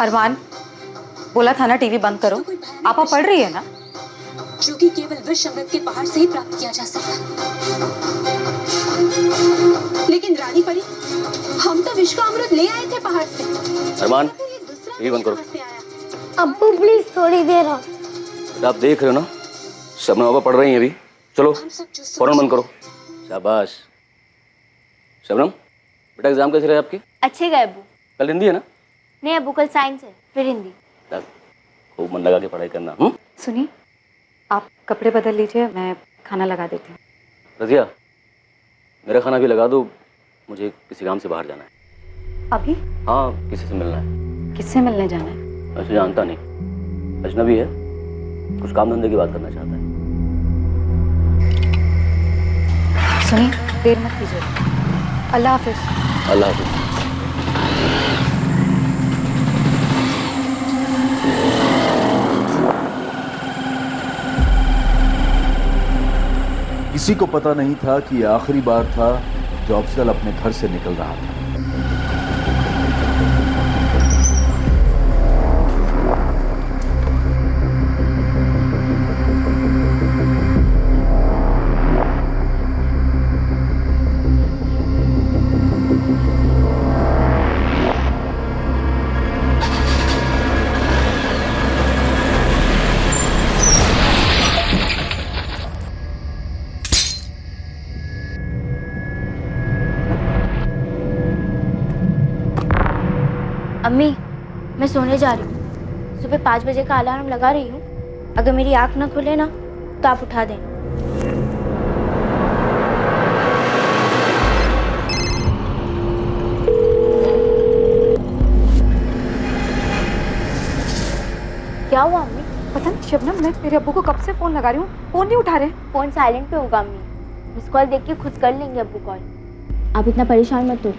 अरमान, बोला था ना टीवी बंद करो। आपा पढ़ रही है ना? जो कि केवल विश्व अमृत के पहाड़ से ही प्राप्त किया जा सकता है। लेकिन रानी परी, हम तो विश्व का अमृत ले आए थे पहाड़ से। अरमान, टीवी बंद करो। अब्बू प्लीज थोड़ी देर और। आप देख रहे हो ना, शबनम आपा पढ़ रही हैं अभी। चलो फौरन बंद करो। शाबाश। शबनम, बेटा एग्जाम कैसे रहे आपके? अच्छे गए अब्बू। कल हिंदी है ना? नहीं अब्बू, कल साइंस है, फिर हिंदी। खूब मन लगा के पढ़ाई करना। सुनिए, आप कपड़े बदल लीजिए, मैं खाना लगा देती हूँ। रजिया, मेरा खाना भी लगा दो, मुझे किसी काम से बाहर जाना है। अभी? हाँ, किसी से मिलना है। किससे मिलने जाना है? वैसे जानता नहीं, अजनबी है, कुछ काम धंधे की बात करना चाहता है। सुनिए, देर मत कीजिए। अल्लाह हाफिज। अल्लाह हाफिज। किसी को पता नहीं था कि ये आखिरी बार था जब अफजल अपने घर से निकल रहा था। अम्मी, मैं सोने जा रही हूँ। सुबह 5 बजे का अलार्म लगा रही हूँ। अगर मेरी आँख न खुले ना तो आप उठा दें। क्या हुआ अम्मी? पता नहीं शबनम, मैं तेरे अब्बू को कब से फोन लगा रही हूँ, फोन नहीं उठा रहे। फोन साइलेंट पे होगा अम्मी। मिस कॉल देख के खुद कर लेंगे अब्बू कॉल। आप इतना परेशान मत हो।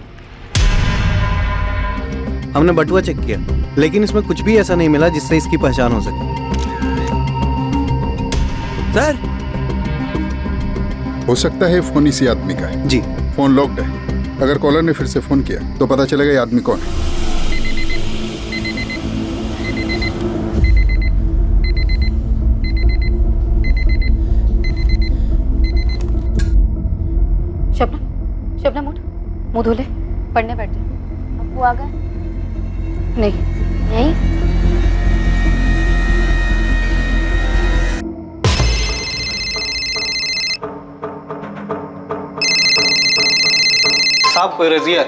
हमने बटुआ चेक किया, लेकिन इसमें कुछ भी ऐसा नहीं मिला जिससे इसकी पहचान हो सके। सर, हो सकता है फोन इसी आदमी का है। जी। फोन लॉक्ड है। अगर कॉलर ने फिर से फोन किया तो पता चलेगा ये आदमी कौन है। शबनम, शबनम उठ, मुंह धो ले, पढ़ने बैठ जा। अब्बू आ गए? नहीं। नहीं? साहब, कोई रजिया है?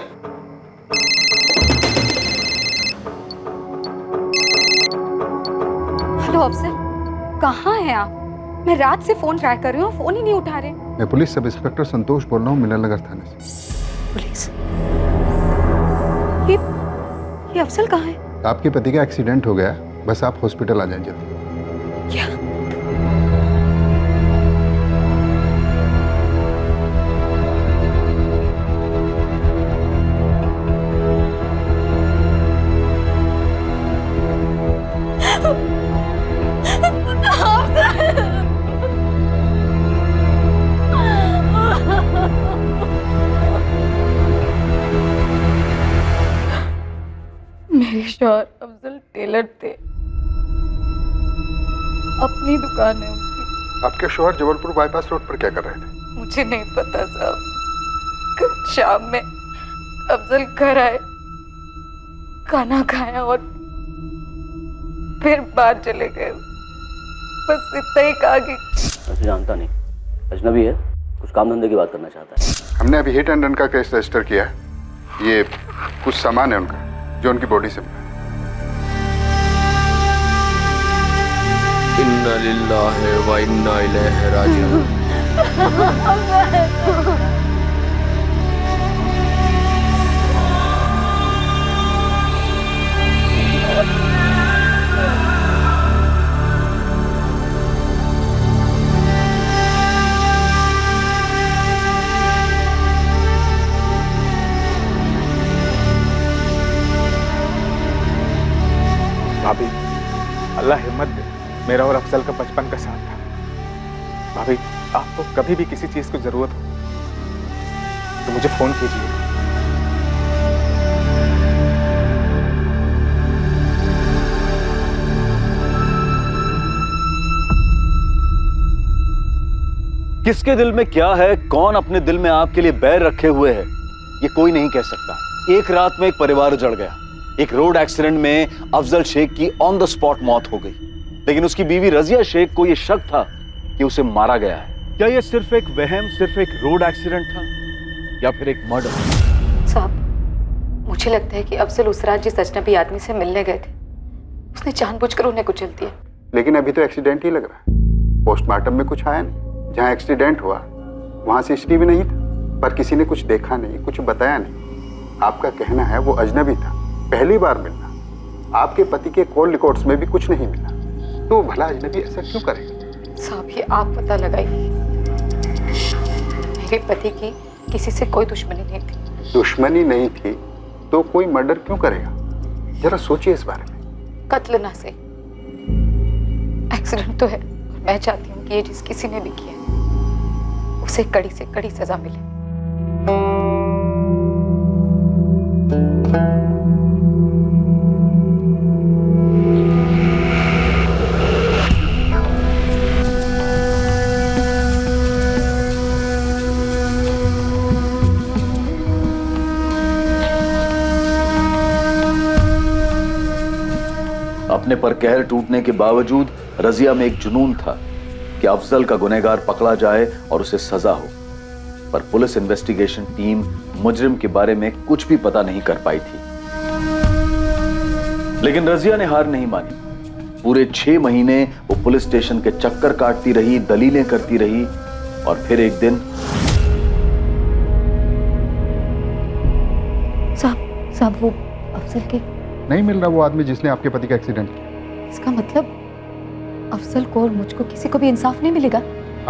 हेलो अफसर, कहाँ हैं आप? मैं रात से फोन ट्राई कर रही हूँ, फोन ही नहीं उठा रहे। मैं पुलिस सब इंस्पेक्टर संतोष बोल रहा हूँ, मिलन नगर थाने से। पुलिस? ये अफसल कहाँ है? आपके पति का एक्सीडेंट हो गया, बस आप हॉस्पिटल आ जाएं जल्दी। क्या? मेरे शौहर अफजल टेलर थे, अपनी दुकान है उनकी। आपके शोहर जबलपुर बाईपास रोड पर क्या कर रहे थे? मुझे नहीं पता साहब। कल शाम में अफजल घर आए, खाना खाया और फिर बाहर चले गए। बस इतना ही कहा कि वैसे जानता नहीं, अजनबी है, कुछ काम धंधे की बात करना चाहता है। हमने अभी हिट एंड रन का केस रजिस्टर किया है। ये कुछ सामान है उनका जो उनकी बॉडी से मिला। इन्ना लिल्लाहि व इन्ना इलैहि राजिऊन। भाभी, अल्लाह हिम्मत दे। मेरा और अफजल का बचपन का साथ था। भाभी, आपको कभी भी किसी चीज की जरूरत हो तो मुझे फोन कीजिए। किसके दिल में क्या है, कौन अपने दिल में आपके लिए बैर रखे हुए है, ये कोई नहीं कह सकता। एक रात में एक परिवार उजड़ गया। एक रोड एक्सीडेंट में अफजल शेख की ऑन द स्पॉट मौत हो गई, लेकिन उसकी बीवी रजिया शेख को यह शक था कि उसे मारा गया है। क्या यह सिर्फ एक वहम, सिर्फ एक रोड एक्सीडेंट था या फिर एक मर्डर? साहब, मुझे लगता है कि अफजल उस रात जिस अजनबी आदमी से मिलने गए थे, उसने जानबूझकर उन्हें कुचल दिया। लेकिन अभी तो एक्सीडेंट ही लग रहा है। पोस्टमार्टम में कुछ आया नहीं। जहाँ एक्सीडेंट हुआ वहाँ CCTV नहीं था, पर किसी ने कुछ देखा नहीं, कुछ बताया नहीं। आपका कहना है वो अजनबी था, पहली बार मिलना। आपके पति के कॉल रिकॉर्ड्स में भी कुछ नहीं मिला, तो भला अजनबी ऐसा क्यों करेगा? साहब, ये आप पता लगाइए। मेरे पति की किसी से कोई दुश्मनी नहीं थी। दुश्मनी नहीं थी तो कोई मर्डर क्यों करेगा? जरा सोचिए इस बारे में। कत्ल ना से एक्सीडेंट तो है, और मैं चाहती हूँ कि ये जिस किसी ने भी किया है, उसे कड़ी से कड़ी सजा मिले। अपने पर कहर टूटने के बावजूद रजिया में एक जुनून था कि अफजल का गुनहगार पकड़ा जाए और उसे सजा हो, पर पुलिस इन्वेस्टिगेशन टीम मुजरिम के बारे में कुछ भी पता नहीं कर पाई थी। लेकिन रजिया ने हार नहीं मानी। पूरे 6 महीने वो पुलिस स्टेशन के चक्कर काटती रही, दलीलें करती रही, और फिर एक दिन साहब वो अफजल के नहीं मिल रहा वो आदमी जिसने आपके पति का एक्सीडेंट किया। इसका मतलब अफजल को और मुझको किसी को भी इंसाफ नहीं मिलेगा।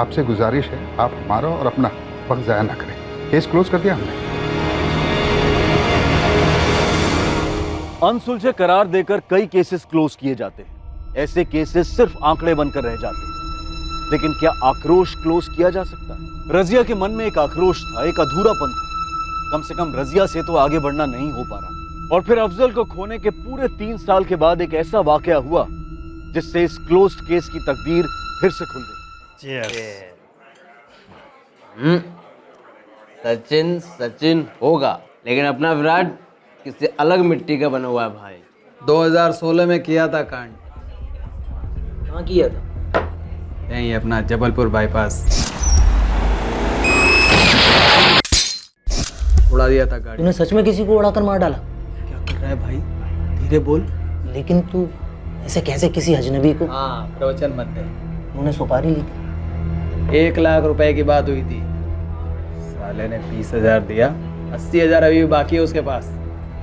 आपसे गुजारिश है, आप हमारा और अपना वक्त जाया ना करें। केस क्लोज कर दिया हमने। अनसुलझे करार देकर कई केसेस क्लोज किए जाते हैं। ऐसे केसेस सिर्फ आंकड़े बनकर रह जाते हैं। लेकिन क्या आक्रोश क्लोज किया जा सकता है? रजिया के मन में एक आक्रोश था, एक अधूरापन था। कम से कम रजिया से तो आगे बढ़ना नहीं हो पा रहा। और फिर अफजल को खोने के पूरे 3 साल के बाद एक ऐसा वाकया हुआ जिससे इस क्लोज्ड केस की तकदीर फिर से खुल गई। सचिन सचिन होगा, लेकिन अपना विराट किसी अलग मिट्टी का बना हुआ है भाई। 2016 में किया था कांड। कहाँ किया था? यही अपना जबलपुर बाईपास। उड़ा दिया था गाड़ी। तूने सच में किसी को उड़ाकर मार डाला? क्या कर रहा है भाई, धीरे बोल। लेकिन तू ऐसे कैसे किसी अजनबी को? हाँ, प्रवचन मत दे। उन्होंने सुपारी ली थी। 1 लाख रुपए की बात हुई थी। साले ने 20,000 दिया, 80,000 अभी भी बाकी है उसके पास।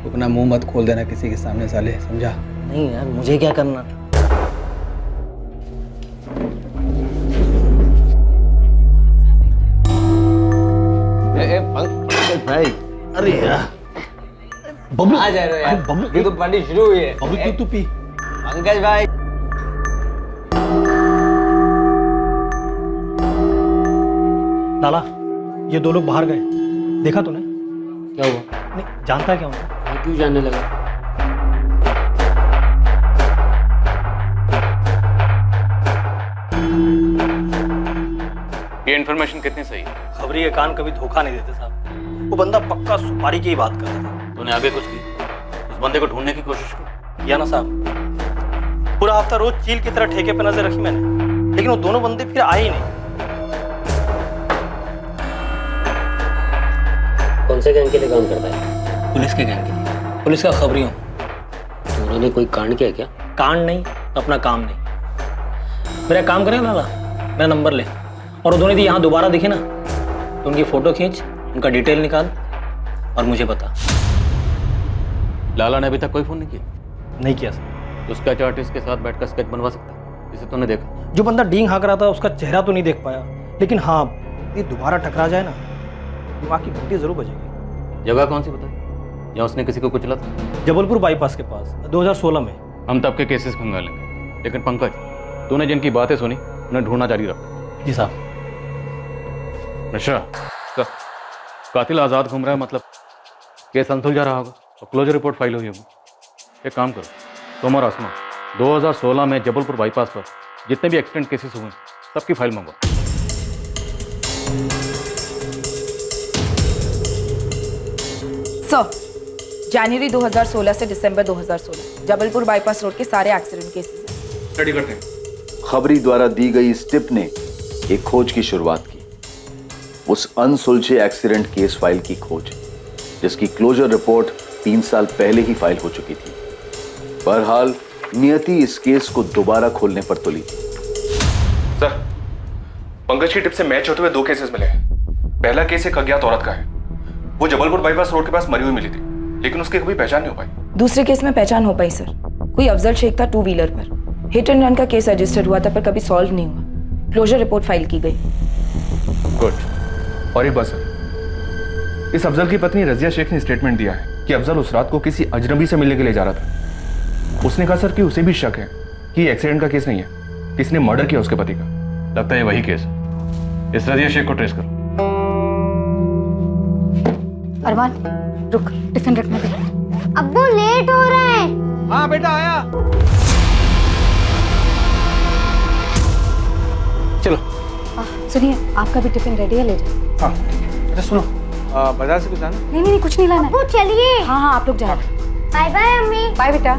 तो अपना मुंह मत खोल देना किसी के सामने साले, समझा? नहीं यार, मुझे क्या करना? भाई अरे यार बबलू आ जा रहे हो यार। बबलू ये तो पार्टी शुरू हुई है। बबलू तू पी। पंकज भाई लाला, ये 2 लोग बाहर गए, देखा तूने? क्या हुआ? नहीं जानता क्या उनको? क्यों जानने लगा? ये इन्फॉर्मेशन कितनी सही है? खबरी के कान कभी धोखा नहीं देते साहब। वो बंदा पक्का सुपारी की ही बात कर रहा था। तूने आगे कुछ की? उस बंदे को ढूंढने की कोशिश की? किया ना साहब। पूरा हफ्ता रोज चील की तरह ठेके पे नजर रखी मैंने, लेकिन वो दोनों बंदे फिर आए ही नहीं। कौन से गैंग के लिए काम करता है? पुलिस के गैंग के लिए। पुलिस का खबरी हूँ। तो उन्होंने कोई कांड किया क्या? कांड नहीं तो अपना काम नहीं। मेरा काम करें लाला, मेरा नंबर ले, और वो दोनों यदि यहाँ दोबारा दिखे ना तो उनकी फोटो खींच, उनका डिटेल निकाल और मुझे बता। लाला ने अभी तक कोई फोन नहीं किया? नहीं किया सर। तो स्केच आर्टिस्ट के साथ बैठकर स्केच बनवा सकता है, जिसे तूने देखा। जो बंदा डींग हाँक रहा था उसका चेहरा तो नहीं देख पाया, लेकिन हाँ ये दोबारा टकरा जाए ना, दिमाग की घंटी जरूर बजेगी। जगह कौन सी बताई जहाँ उसने किसी को कुचला था? जबलपुर बाईपास के पास 2016 में। हम तब के केसेस खंगालेंगे, लेकिन पंकज तूने जिनकी बातें सुनी उन्हें ढूंढना जारी रख। जी साहब। मिश्रा, कातिल आज़ाद घूम रहा है, मतलब केस अनसुलझा रहा होगा और क्लोजर रिपोर्ट फाइल हुई होगी। एक काम करो, तुम और आसमा 2016 में जबलपुर बाईपास पर जितने भी एक्सीडेंट केसेस हुए सबकी फाइल मंगवाओ। सर, जनवरी 2016 से दिसंबर 2016 जबलपुर बाईपास रोड के सारे एक्सीडेंट केसेस हैं। स्टडी करते हैं। खबरी द्वारा दी गई इस टिप ने एक खोज की शुरुआत की, उस अनसुलझे एक्सीडेंट केस फाइल की खोज जिसकी क्लोजर रिपोर्ट 3 साल पहले ही फाइल हो चुकी थी। बहरहाल नियति इस केस को दोबारा खोलने पर तुली थी। सर, पंकज की टिप से मैच होते हुए 2 केसेस मिले हैं। पहला केस एक अज्ञात औरत का है, वो जबलपुर बाईपास रोड के पास मरी हुई मिली थी, लेकिन उसकी कभी पहचान नहीं हो पाई। दूसरे केस में पहचान हो पाई सर, कोई अफजल शेख था 2 व्हीलर पर। हिट एंड रन का केस रजिस्टर्ड हुआ था पर कभी सॉल्व नहीं हुआ। क्लोजर रिपोर्ट फाइल की गई। गुड। और एक बात सर, इस अफजल की पत्नी रजिया शेख ने स्टेटमेंट दिया है कि अफजल उस रात को किसी अजनबी से मिलने के लिए जा रहा था। उसने कहा सर कि उसे भी शक है कि एक्सीडेंट का केस नहीं है, किसने मर्डर किया उसके पति का। लगता है वही केस है। इस रजिया शेख को ट्रेस करो। अरमान रुक, टिफिन रखने दे। अब्बू लेट हो रहे हैं। हाँ बेटा आया। चलो। सुनिए, आपका भी टिफिन रेडी है, ले जाओ। हाँ अच्छा सुनो, बाजार से कुछ आना? नहीं कुछ नहीं लाना। अब्बू चलिए। हाँ आप लोग जाओ। बाय बाय अम्मी। बाय बेटा।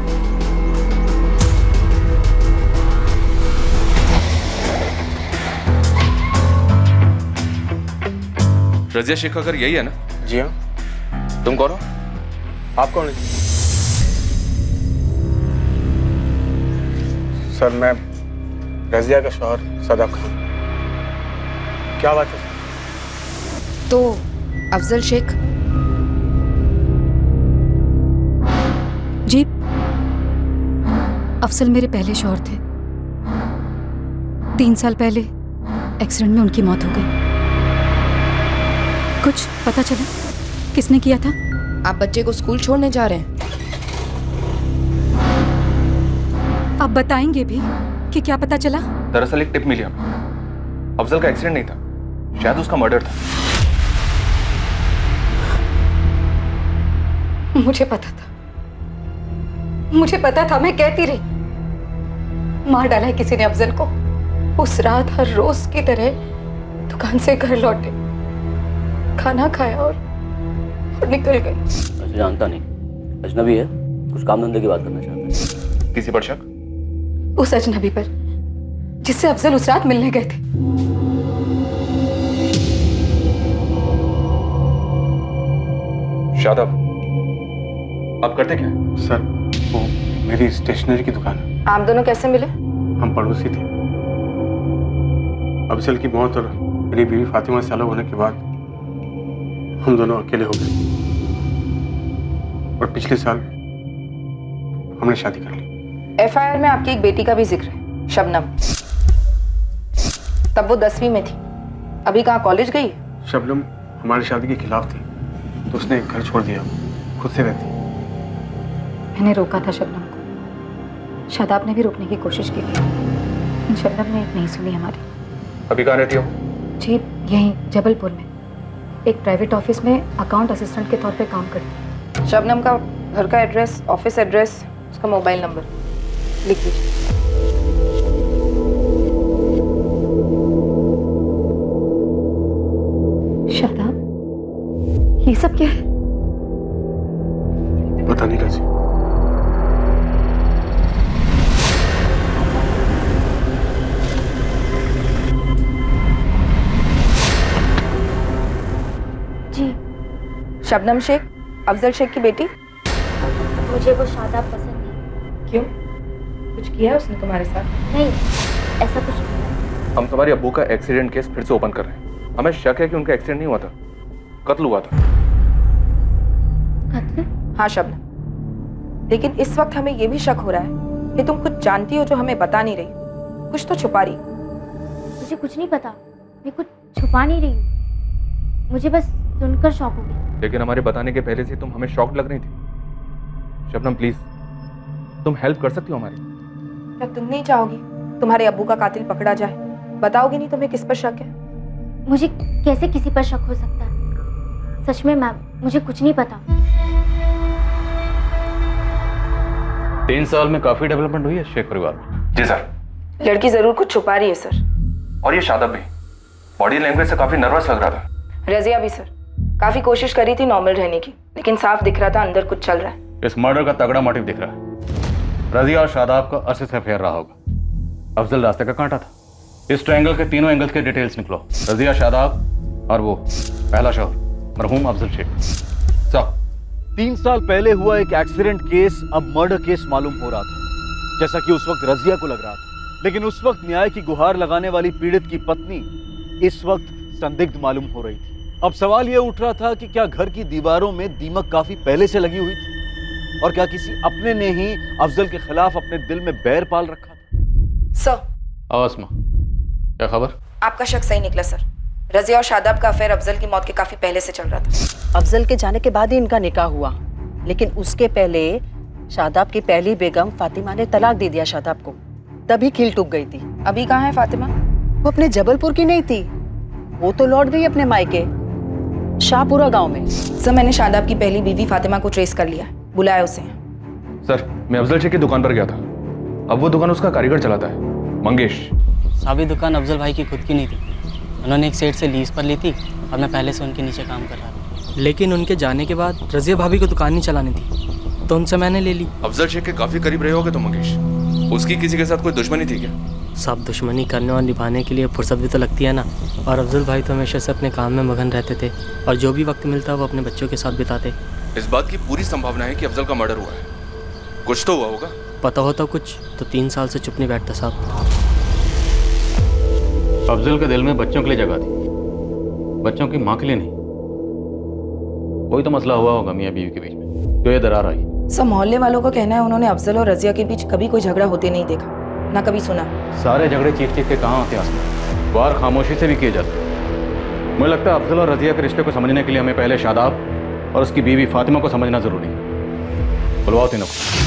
रजिया शेख अगर यही है ना? जी हाँ। तुम कौन हो? आप कौन है? सर मैं रजिया का शौहर सदाब खान। क्या बात है? तो अफजल शेख? जी, अफजल मेरे पहले शौहर थे। 3 साल पहले एक्सीडेंट में उनकी मौत हो गई। कुछ पता चला किसने किया था? आप बच्चे को स्कूल छोड़ने जा रहे हैं? आप बताएंगे भी कि क्या पता चला? दरअसल एक टिप मिली हमें। अफजल का एक्सीडेंट नहीं था, शायद उसका मर्डर था। मुझे पता था, मैं कहती रही। मार डाला है किसी ने अफजल को। उस रात हर रोज की तरह दुकान से घर लौटे, खाना खाया और निकल गए। ऐसे जानता नहीं, अजनबी है, कुछ काम धंधे की बात करना चाहता है। किसी पर शक? उस अजनबी पर जिससे अफजल उस रात मिलने गए थे। शादाब, आप करते क्या? सर वो मेरी स्टेशनरी की दुकान है। आप दोनों कैसे मिले? हम पड़ोसी थे। अफजल की मौत और मेरी बीवी फातिमा से अलग होने के बाद हम दोनों अकेले हो गए और पिछले साल हमने शादी कर ली। एफआईआर में आपकी एक बेटी का भी जिक्र है, शबनम। तब वो 10वीं में थी, अभी कहाँ कॉलेज गई? शबनम हमारी शादी के खिलाफ थी, तो उसने घर छोड़ दिया, खुद से रहती। मैंने रोका था शबनम को, शादाब ने भी रोकने की कोशिश की, लेकिन शबनम ने नहीं सुनी हमारी। अभी कहाँ रहती हो? जी यहीं जबलपुर में, एक प्राइवेट ऑफिस में अकाउंट असिस्टेंट के तौर पे काम करती हूँ। शबनम का घर का एड्रेस, ऑफिस एड्रेस, उसका मोबाइल नंबर लिख लीजिए। शादाब, ये सब क्या है? पता नहीं रजी। जी, शबनम शेख, अफजल शेख की बेटी। मुझे वो शादाब पसंद नहीं। क्यों? कुछ किया है उसने तुम्हारे साथ? नहीं, ऐसा कुछ नहीं। हम तुम्हारे अब्बू का एक्सीडेंट केस फिर से ओपन कर रहे हैं। हमें शक है कि उनका एक्सीडेंट नहीं हुआ था, कत्ल हुआ था। कत्ल? हाँ शबनम, लेकिन इस वक्त हमें यह भी शक हो रहा है कि तुम कुछ जानती हो जो हमें बता नहीं रही, कुछ तो छुपा रही। मुझे कुछ नहीं पता, मैं कुछ छुपा नहीं रही हूँ, मुझे बस सुनकर शौक हो गया। लेकिन हमारे बताने के पहले से तुम हमें शॉक लग रही थी। शबनम प्लीज, तुम हेल्प कर सकती हो हमारी? क्या तुम नहीं चाहोगी तुम्हारे अब्बू का कातिल पकड़ा जाए? बताओगी नहीं तुम्हें किस पर शक है? मुझे कैसे किसी पर शक हो सकता है? सच में मैम, मुझे कुछ नहीं पता। 3 साल में काफी डेवलपमेंट हुई है शेख परिवार में। जी सर। लड़की जरूर कुछ छुपा रही है सर। और ये शादाब भी, बॉडी लैंग्वेज से काफी नर्वस लग रहा था। रजिया भी सर, काफी कोशिश करी थी नॉर्मल रहने की, लेकिन साफ दिख रहा था अंदर कुछ चल रहा है। इस मर्डर का तगड़ा मोटिव दिख रहा है। रजिया और शादाब का अरसे से अफेयर रहा होगा। अफजल रास्ते का कांटा था। इस ट्रायंगल के तीनों एंगल्स के डिटेल्स निकलो। रजिया, शादाब और वो पहला शोहर मरहूम अफजल शेख। 3 साल पहले हुआ एक एक्सीडेंट केस अब मर्डर केस मालूम हो रहा था, जैसा कि उस वक्त रजिया को लग रहा था। लेकिन उस वक्त न्याय की गुहार लगाने वाली पीड़ित की पत्नी इस वक्त संदिग्ध मालूम हो रही थी। अब सवाल यह उठ रहा था कि क्या घर की दीवारों में दीमक काफी पहले से लगी हुई थी और क्या किसी अपने ने ही अफजल के खिलाफ अपने दिल में बैर पाल रखा था। सर, आसमा, क्या खबर? आपका शक सही निकला सर। रजिया और शादाब का अफेयर अफजल की मौत के काफी पहले से चल रहा था। अफजल के जाने के बाद ही इनका निकाह हुआ, लेकिन उसके पहले शादाब की पहली बेगम फातिमा ने तलाक दे दिया शादाब को, तभी खील टूट गई थी। अभी कहाँ है फातिमा? वो अपने जबलपुर की नहीं थी, वो तो लौट गई अपने मायके शाहपुरा गांव में। सर, मैंने शादाब की पहली बीवी फातिमा को ट्रेस कर लिया, बुलाया उसे। सर, मैं अफजल शेख की दुकान पर गया था। अब वो दुकान उसका कारीगर चलाता है, मंगेश। साबी दुकान अफजल भाई की खुद की नहीं थी, उन्होंने एक सेठ से लीज पर ली थी और मैं पहले से उनके नीचे काम कर रहा था। लेकिन उनके जाने के बाद रजिया भाभी को दुकान नहीं चलानी थी, तो उनसे मैंने ले ली। अफजल शेख के काफी करीब रहे होगे तो मंगेश, उसकी किसी के साथ कोई दुश्मनी थी क्या? सब दुश्मनी करने और निभाने के लिए फुर्सत भी तो लगती है ना। और अफजल भाई तो हमेशा से अपने काम में मगन रहते थे और जो भी वक्त मिलता वो अपने बच्चों के साथ बिताते। इस बात की पूरी संभावना है कि अफजल का मर्डर हुआ है। कुछ तो हुआ होगा। पता होता कुछ तो 3 साल से चुप नहीं बैठता साहब। अफजल के दिल में बच्चों के लिए जगह थी, बच्चों की माँ के लिए नहीं। कोई तो मसला हुआ होगा मियाँ बीवी के बीच में, जो ये दरार आई। सर, मोहल्ले वालों का कहना है उन्होंने अफजल और रजिया के बीच कभी कोई झगड़ा होते नहीं देखा, ना कभी सुना। सारे झगड़े चीख चीख के कहाँ होते हैं, वार खामोशी से भी किए जाते। मुझे लगता है अफजल और रजिया के रिश्ते को समझने के लिए हमें पहले शादाब और उसकी बीवी फातिमा को समझना जरूरी है। बुलवाओ तीनों को।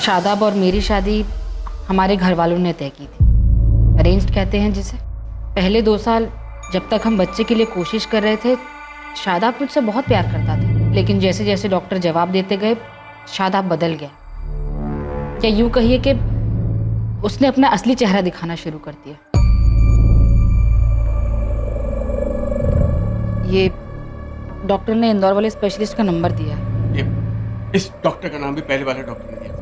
शादाब और मेरी शादी हमारे घर वालों ने तय की थी, अरेंज्ड कहते हैं जिसे। पहले 2 साल जब तक हम बच्चे के लिए कोशिश कर रहे थे, शादाब मुझसे बहुत प्यार करता था, लेकिन जैसे जैसे डॉक्टर जवाब देते गए शादाब बदल गया, या यूं कहिए कि उसने अपना असली चेहरा दिखाना शुरू कर दिया। ये डॉक्टर ने इंदौर वाले स्पेशलिस्ट का नंबर दिया है। इस डॉक्टर का नाम भी पहले वाले डॉक्टर ने दिया था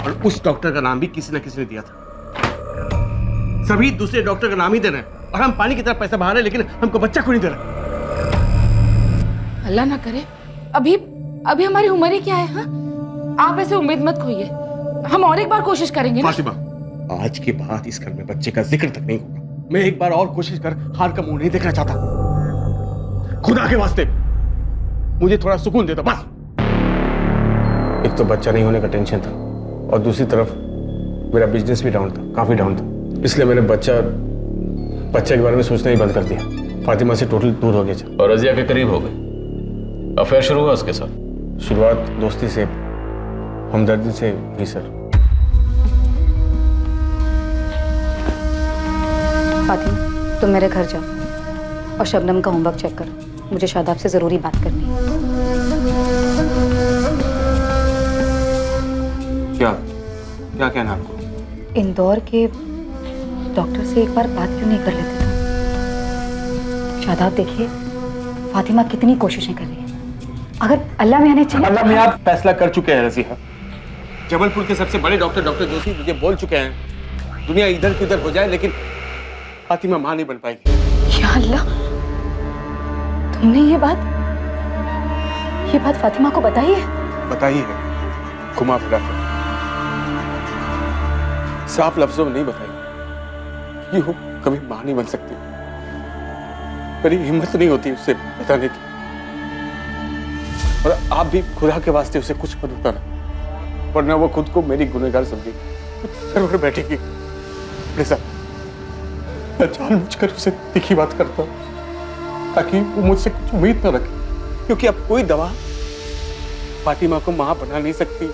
और उस डॉक्टर का नाम भी किसी न किसी ने दिया था। सभी दूसरे डॉक्टर का नाम ही दे रहे हैं और हम पानी की तरह पैसा बहा रहे हैं, लेकिन हमको बच्चा क्यों नहीं दे रहा? अल्लाह ना करे, अभी हमारी उम्र ही क्या है? हाँ, आप ऐसे उम्मीद मत खोइए, हम और एक बार कोशिश करेंगे ना। फातिमा, आज के बाद इस घर में बच्चे का जिक्र तक नहीं होगा। मैं एक बार और कोशिश कर हार का मुंह नहीं देखना चाहता। खुदा के वास्ते मुझे थोड़ा सुकून दे दो बस। एक तो बच्चा नहीं होने का टेंशन था और दूसरी तरफ मेरा बिजनेस भी डाउन था, काफी डाउन था। इसलिए मैंने बच्चे के बारे में सोचना ही बंद कर दिया। फातिमा से टोटल दूर हो गया। और रजिया के करीब हो गए, अफेयर शुरू हुआ उसके साथ? शुरुआत दोस्ती से, हमदर्दी से ही सर। फातिमा, तुम मेरे घर जाओ और शबनम का होमवर्क चेक करो, मुझे शादाब से जरूरी बात करनी है। क्या कहना आपको? इंदौर के डॉक्टर से एक बार बात क्यों नहीं कर लेते तुम? शादाब, देखिए फातिमा कितनी कोशिशें कर रही है, अगर अल्लाह में आने चाहिए। अल्लाह में आप फैसला कर चुके हैं रज़िया। जबलपुर के सबसे बड़े डॉक्टर जोशी मुझे बोल चुके हैं, दुनिया इधर की उधर हो जाए लेकिन फातिमा मां नहीं बन पाएगी। या अल्लाह, तुमने ये बात फातिमा को बताई है? बताई है, घुमा फिरा कर, साफ लफ्जों में नहीं बताई। ये हो कभी मां नहीं बन सकती, मेरी हिम्मत नहीं होती उससे बताने की। और आप भी खुदा के वास्ते उसे कुछ मत बताना, वरना वो खुद को मेरी गुनहगार समझेगी, सर पर बैठेगी। मैं जानबूझकर उसे तीखी बात करता हूँ ताकि वो मुझसे कुछ उम्मीद न रखे, क्योंकि अब कोई दवा फातिमा को मां बना नहीं सकती।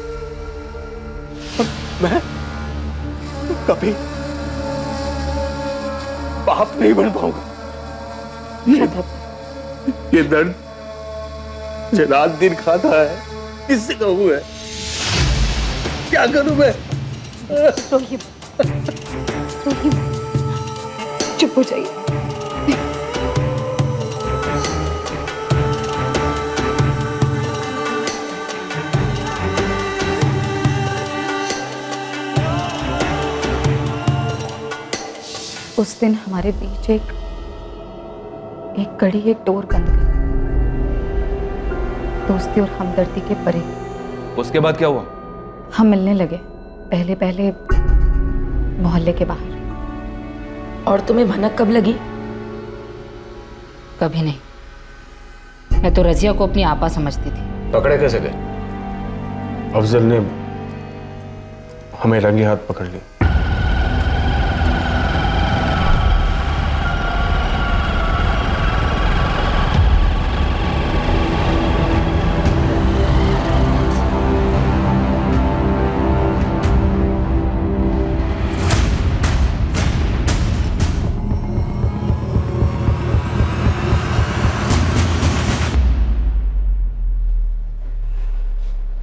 और मैं कभी बाप नहीं बन पाऊंगा। ये दर्द मुझे रात दिन खाता है, किससे कहूँ है? क्या करूं मैं? रोहित, चुप हो जाइए। उस दिन हमारे बीच एक कड़ी, एक डोर बंद गई, दोस्ती और हमदर्दी के परे। उसके बाद क्या हुआ? हम मिलने लगे, पहले पहले मोहल्ले के बाहर। और तुम्हें भनक कब लगी? कभी नहीं। मैं तो रजिया को अपनी आपा समझती थी। पकड़े कैसे गए? अफजल ने हमें रंगे हाथ पकड़ लिया।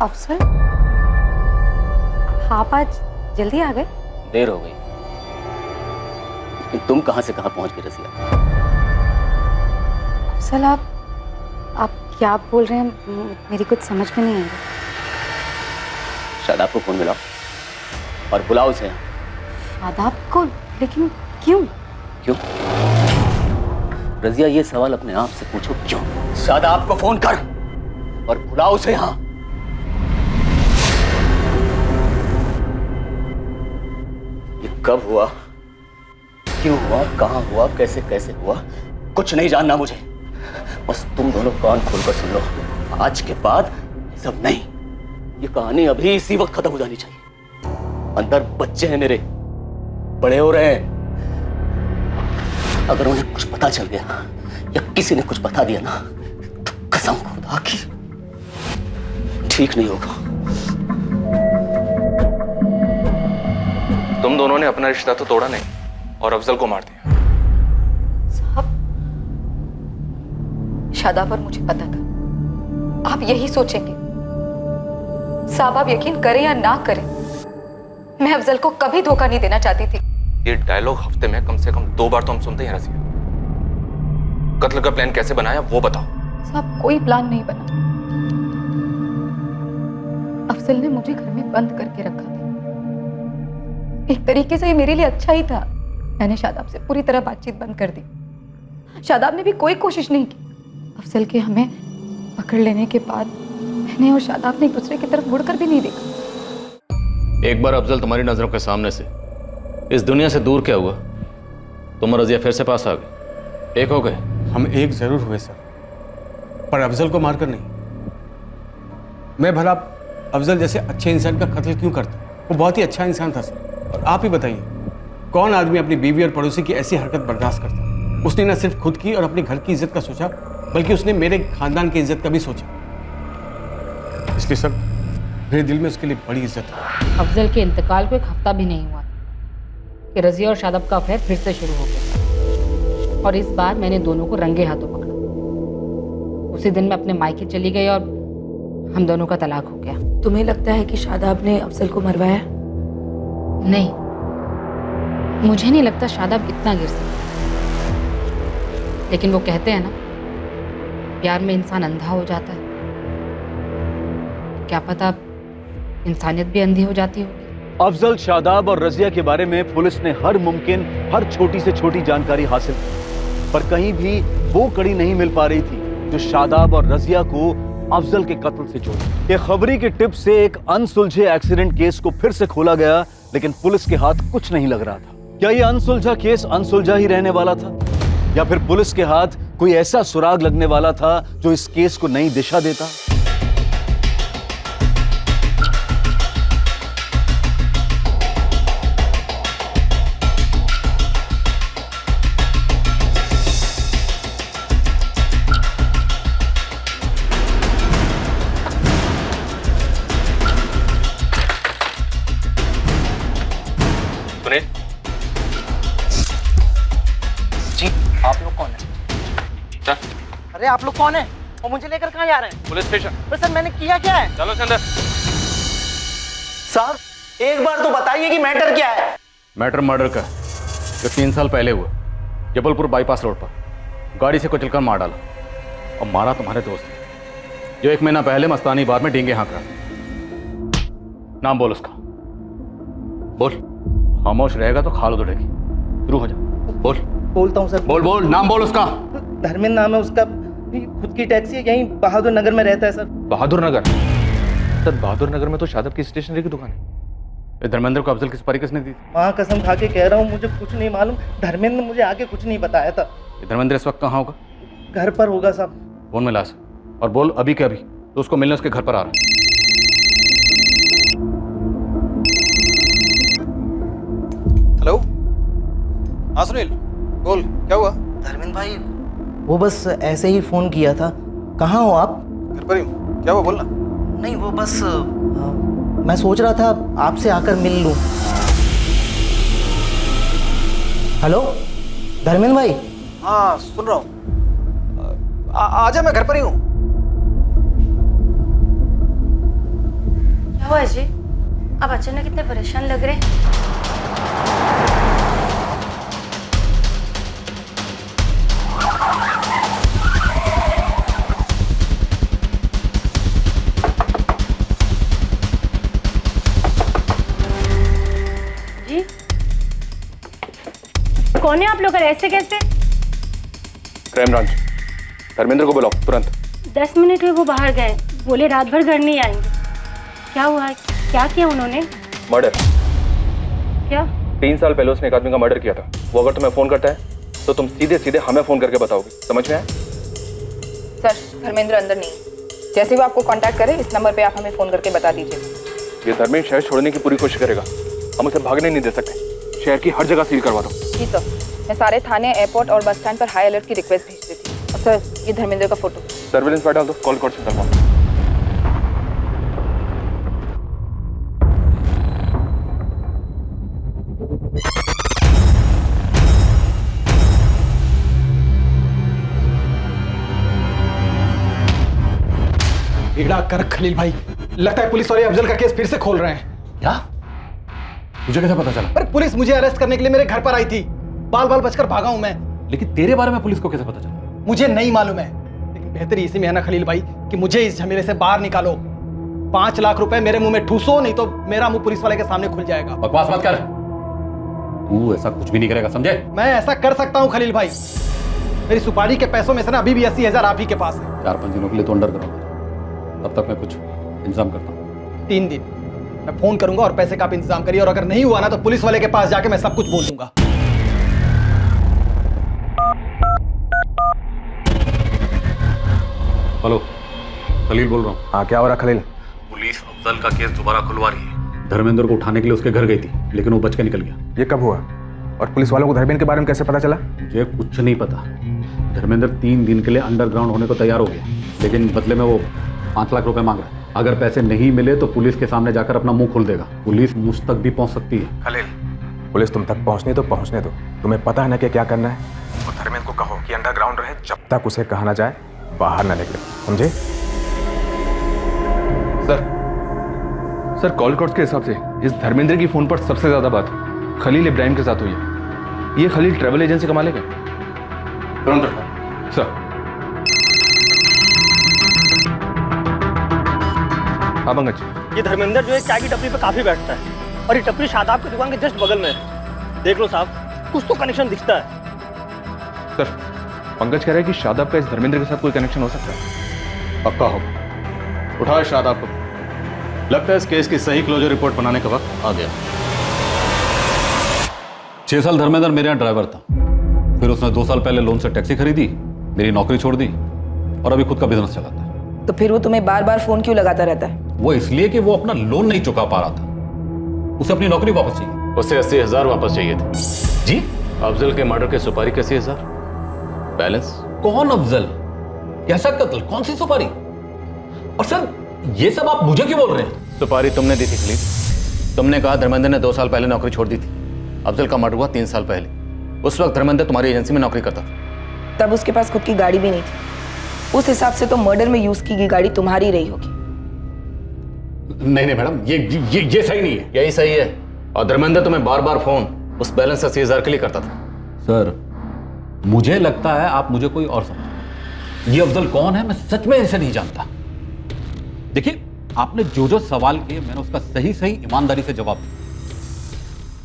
अफसर, आप आज जल्दी आ गए? देर हो गई, लेकिन तुम कहां से कहां पहुंच गई रसिया? अफसर, आप क्या बोल रहे हैं? मेरी कुछ समझ में नहीं आई। शादाब को फोन मिलाओ और बुलाओ उसे। शादाब को? लेकिन क्यों? क्यों? रजिया, ये सवाल अपने आप से पूछो, क्यों? शादाब को फोन कर और बुलाओ उसे यहां। कब हुआ, क्यों हुआ, कहां हुआ, कैसे कैसे हुआ, कुछ नहीं जानना मुझे। बस तुम दोनों कान खोलकर सुन लो। आज के बाद सब नहीं, ये कहानी अभी इसी वक्त खत्म हो जानी चाहिए। अंदर बच्चे हैं मेरे, बड़े हो रहे हैं। अगर उन्हें कुछ पता चल गया या किसी ने कुछ बता दिया ना, तो कसम खुदा की ठीक नहीं होगा। तुम दोनों ने अपना रिश्ता तो तोड़ा नहीं और अफजल को मार दिया। साहब, शादाब पर मुझे पता था आप यही सोचेंगे। साहब, आप यकीन करें या ना करें, मैं अफजल को कभी धोखा नहीं देना चाहती थी। ये डायलॉग हफ्ते में कम से कम 2 बार तो हम सुनते हैं रजिया। कत्ल का प्लान कैसे बनाया वो बताओ। साहब, कोई प्लान नहीं बना। अफजल ने मुझे घर में बंद करके रखा था। एक तरीके से ये मेरे लिए अच्छा ही था। मैंने शादाब से पूरी तरह बातचीत बंद कर दी। शादाब ने भी कोई कोशिश नहीं की। अफजल के हमें पकड़ लेने के बाद मैंने और शादाब ने एक दूसरे की तरफ मुड़कर भी नहीं देखा। एक बार अफजल तुम्हारी नजरों के सामने से इस दुनिया से दूर क्या हुआ? तुम और रजिया फिर से पास आ गए, एक हो गए। हम एक जरूर हुए सर, पर अफजल को मारकर नहीं। मैं भला अफजल जैसे अच्छे इंसान का कत्ल क्यों करता? वो बहुत ही अच्छा इंसान था सर। और आप ही बताइए, कौन आदमी अपनी बीवी और पड़ोसी की ऐसी हरकत बर्दाश्त करता? उसने न सिर्फ खुद की और अपने घर की इज्जत का सोचा, बल्कि उसने मेरे खानदान की इज्जत का भी सोचा। इसलिए सर, मेरे दिल में उसके लिए बड़ी इज्जत है। अफजल के इंतकाल को 1 हफ्ता भी नहीं हुआ कि रजिया और शादाब का अफेयर फिर से शुरू हो गया, और इस बार मैंने दोनों को रंगे हाथों पकड़ा। उसी दिन मैं अपने मायके चली गई और हम दोनों का तलाक हो गया। तुम्हें लगता है कि शादाब ने अफजल को मरवाया? नहीं, मुझे नहीं लगता शादाब इतना गिर सकता। लेकिन वो कहते हैं ना, प्यार में इंसान अंधा हो जाता है। क्या पता इंसानियत भी अंधी हो जाती होगी। अफजल, शादाब और रजिया के बारे में पुलिस ने हर मुमकिन, हर छोटी से छोटी जानकारी हासिल की, पर कहीं भी वो कड़ी नहीं मिल पा रही थी जो शादाब और रजिया को अफजल के कत्ल से जोड़े। ये खबरी की टिप से एक अनसुलझे एक्सीडेंट केस को फिर से खोला गया, लेकिन पुलिस के हाथ कुछ नहीं लग रहा था। क्या ये अनसुलझा केस अनसुलझा ही रहने वाला था, या फिर पुलिस के हाथ कोई ऐसा सुराग लगने वाला था जो इस केस को नई दिशा देता? अरे आप लोग कौन है और मुझे लेकर कहाँ जा रहे हैं? Police station. अरे सर मैंने किया क्या है? चलो अंदर। साहब एक बार तो बताइए कि मैटर क्या है? मैटर मर्डर का है, जो 3 साल पहले हुआ जबलपुर बाईपास रोड पर। गाड़ी से कुचलकर मार डाला और मारा तुम्हारे दोस्त ने, जो 1 महीना पहले मस्तानी बार में डींगे हाँक रहा था। नाम बोल उसका, बोल। खामोश रहेगा तो खाल उधड़ेगी। शुरू हो जा, बोल। बोलता हूँ सर। बोल बोल, नाम बोल उसका। धर्मेंद्र नाम है उसका, खुद की टैक्सी है, यहीं बहादुर नगर में रहता है सर। बहादुर नगर? सर बहादुर नगर में तो शादाब की स्टेशनरी की दुकान है। धर्मेंद्र को अफजल की सुपारी किसने दी? माँ कसम खा के कह रहा हूँ, मुझे कुछ नहीं मालूम। धर्मेंद्र ने मुझे आगे कुछ नहीं बताया था। धर्मेंद्र इस वक्त कहाँ होगा? घर पर होगा साहब। फोन में ला से और बोल अभी के अभी तो उसको मिलने उसके घर पर आ रहा है। हेलो, हाँ सुनील बोल, क्या हुआ? धर्मेंद्र भाई वो बस ऐसे ही फोन किया था। कहाँ हो आप? घर पर ही हूँ, क्या हुआ बोलना। नहीं वो बस मैं सोच रहा था आपसे आकर मिल लूं। हेलो धर्मेंद्र भाई। हाँ सुन रहा हूँ, आजा, मैं घर पर ही हूँ। क्या हुआ जी? आप अचानक इतने परेशान लग रहे हैं। जी कौन है आप लोग? ऐसे कैसे? Crime branch. धर्मेंद्र को बुलाओ तुरंत। 10 मिनट में वो बाहर गए, बोले रात भर घर नहीं आएंगे। क्या हुआ है? क्या किया उन्होंने? मर्डर। क्या? 3 साल पहले उसने एक आदमी का मर्डर किया था। वो अगर तुम्हें फोन करता है तो तुम सीधे सीधे हमें फोन करके बताओगे, समझ में आया? सर धर्मेंद्र अंदर नहीं, जैसे वो आपको कांटेक्ट करे इस नंबर पे आप हमें फोन करके बता दीजिए। ये धर्मेंद्र शहर छोड़ने की पूरी कोशिश करेगा, हम उसे भागने नहीं दे सकते। शहर की हर जगह सील करवा दो। जी सर, मैं सारे थाने, एयरपोर्ट और बस स्टैंड पर हाई अलर्ट की रिक्वेस्ट भेज देती हूँ। और सर ये धर्मेंद्र का फोटो सर्विलेंस पर डाल दो, कॉल कर सकता हूँ। बिगड़ा कर खलील भाई, लगता है पुलिस वाले अफजल का केस फिर से खोल रहे हैं। क्या? तुझे कैसे पता चला? पर पुलिस मुझे अरेस्ट करने के लिए मेरे घर पर आई थी, बाल बाल बचकर भागा हूं मैं। लेकिन तेरे बारे में पुलिस को कैसे पता चला? मुझे नहीं मालूम है, लेकिन बेहतरी इसी में है ना खलील भाई कि मुझे इस झमेले से बाहर निकालो। 5 लाख रुपए मेरे मुंह में ठूसो, नहीं तो मेरा मुंह पुलिस वाले के सामने खुल जाएगा। बकवास मत कर, तू ऐसा कुछ भी नहीं करेगा, समझे? मैं ऐसा कर सकता हूँ खलील भाई, मेरी सुपारी के पैसों में से ना अभी भी 80,000 आप ही के पास है। 4-5 दिनों के लिए तो अंडर करूंगा, तब तक मैं कुछ इंतजाम करता हूँ। 3 दिन मैं फोन करूंगा और पैसे का आप इंतजाम करिए, और अगर नहीं हुआ ना तो पुलिस वाले के पास जाके मैं सब कुछ बोल दूंगा। हेलो, खलील बोल रहा हूँ। हाँ क्या हो रहा खलील? पुलिस अफजल का केस दोबारा खुलवा रही है। धर्मेंद्र को उठाने के लिए उसके घर गई थी, लेकिन वो बच के निकल गया। ये कब हुआ? और पुलिस वालों को धर्मेंद्र के बारे में कैसे पता चला? मुझे कुछ नहीं पता। धर्मेंद्र 3 दिन के लिए अंडरग्राउंड होने को तैयार हो गया, लेकिन बदले में वो 5 लाख रुपए मांग रहा है। अगर पैसे नहीं मिले तो पुलिस के सामने जाकर अपना मुंह खोल देगा। पुलिस मुझ तक भी पहुंच सकती है। खलील, पुलिस तुम तक पहुंचनी तो पहुंचने दो, तुम्हें पता है ना कि क्या करना है। और धर्मेंद्र को कहो कि अंडरग्राउंड रहे, जब तक उसे कहा ना जाए बाहर ना निकले, समझे? सर कॉल कोर्ट के हिसाब से इस धर्मेंद्र की फोन पर सबसे ज्यादा बात खलील इब्राहिम के साथ हुई है। ये खलील ट्रैवल एजेंसी का मालिक है। तुरंत सर। हाँ पंकज, ये धर्मेंद्र जो है चाय की टपरी पे काफी बैठता है, और ये टपरी शादाब की दुकान के जस्ट बगल में है। देख लो साहब, कुछ तो कनेक्शन दिखता है। सर पंकज कह रहा है कि शादाब का इस धर्मेंद्र के साथ कोई कनेक्शन हो सकता है। पक्का होगा। उठाओ शादाब को। लगता है इस केस की सही क्लोजर रिपोर्ट बनाने का वक्त आ गया। 6 साल धर्मेंद्र मेरे यहाँ ड्राइवर था, फिर उसने 2 साल पहले लोन से टैक्सी खरीदी, मेरी नौकरी छोड़ दी और अभी खुद का बिजनेस चलाता है। तो फिर वो तुम्हें बार बार फोन क्यों लगाता रहता है? वो इसलिए कि वो अपना लोन नहीं चुका पा रहा था, उसे अपनी नौकरी वापस चाहिए। उसे 80,000 वापस चाहिए थे। जी? अफजल के मर्डर की सुपारी 80,000 बैलेंस। कौन अफजल? कैसा कत्ल? कौन सी सुपारी? और सर ये सब आप मुझे क्यों बोल रहे हैं? सुपारी तुमने दी थी खलील। तुमने कहा धर्मेंद्र ने 2 साल पहले नौकरी छोड़ दी थी। अफजल का मर्डर हुआ 3 साल पहले। उस वक्त धर्मेंद्र तुम्हारी एजेंसी में नौकरी करता था। तब उसके पास खुद की गाड़ी भी नहीं थी। उस हिसाब से तो मर्डर में यूज की गई गाड़ी तुम्हारी रही होगी। नहीं मैडम, ये सही नहीं है। यही सही है। और धर्मेंद्र तुम्हें बार बार फोन उस बैलेंस 80,000 के लिए करता था। सर, मुझे लगता है आप मुझे कोई और समझ। ये अफजल कौन है, मैं सच में इसे नहीं जानता। देखिए, आपने जो सवाल किए मैंने उसका सही ईमानदारी से जवाब दिया।